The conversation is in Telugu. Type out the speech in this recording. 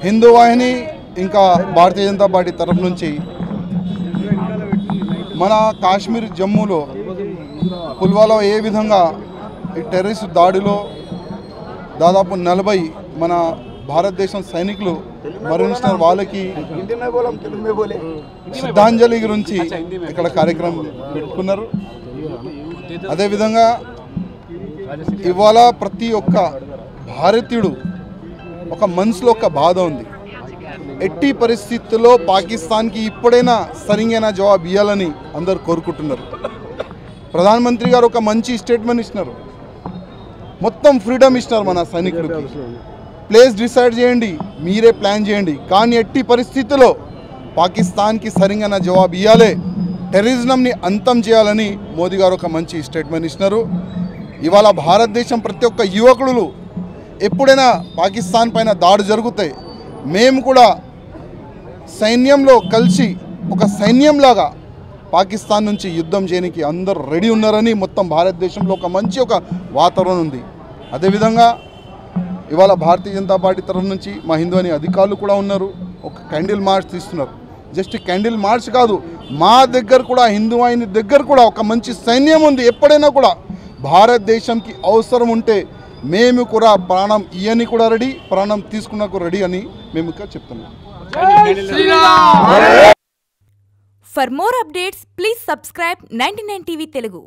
హిందూ వాహిని ఇంకా భారతీయ జనతా పార్టీ తరఫు నుంచి మన కాశ్మీర్ జమ్మూలో పుల్వాలో ఏ విధంగా ఈ టెర్రరిస్ట్ దాడిలో దాదాపు 40 మన భారతదేశం సైనికులు మరణించిన వాళ్ళకి శ్రద్ధాంజలి గురించి ఇక్కడ కార్యక్రమం పెట్టుకున్నారు. అదేవిధంగా ఇవాళ ప్రతి ఒక్క భారతీయుడు ఒక మనసులో ఒక బాధ ఉంది. ఎట్టి పరిస్థితుల్లో పాకిస్తాన్కి ఇప్పుడైనా సరైన జవాబు ఇవ్వాలని అందరు కోరుకుంటున్నారు. ప్రధానమంత్రి గారు ఒక మంచి స్టేట్మెంట్ ఇచ్చినారు, మొత్తం ఫ్రీడమ్ ఇచ్చినారు మన సైనికుడికి. ప్లేస్ డిసైడ్ చేయండి, మీరే ప్లాన్ చేయండి, కానీ ఎట్టి పరిస్థితుల్లో పాకిస్తాన్కి సరైన జవాబు ఇవ్వాలి, టెర్రరిజంని అంతం చేయాలని మోదీ గారు ఒక మంచి స్టేట్మెంట్ ఇచ్చినారు. ఇవాళ భారతదేశం ప్రతి ఒక్క యువకులు ఎప్పుడైనా పాకిస్తాన్ పైన దాడి జరుగుతాయి, మేము కూడా సైన్యంలో కలిసి ఒక సైన్యంలాగా పాకిస్తాన్ నుంచి యుద్ధం చేయడానికి అందరూ రెడీ ఉన్నారని మొత్తం భారతదేశంలో ఒక మంచి ఒక వాతావరణం ఉంది. అదేవిధంగా ఇవాళ భారతీయ జనతా పార్టీ తరఫు నుంచి మా హిందూ అని అధికారులు కూడా ఉన్నారు, ఒక క్యాండిల్ మార్చ్ తీస్తున్నారు. జస్ట్ క్యాండిల్ మార్చ్ కాదు, మా దగ్గర కూడా హిందూ వాహిని దగ్గర కూడా ఒక మంచి సైన్యం ఉంది. ఎప్పుడైనా కూడా భారతదేశంకి అవసరం ఉంటే మేము కూడా ప్రాణం ఇయ్యని కూడా రెడీ, ప్రాణం తీసుకున్నకు రెడీ అని మేము ఇంకా చెప్తున్నాం. For more updates, please subscribe 99 TV Telugu.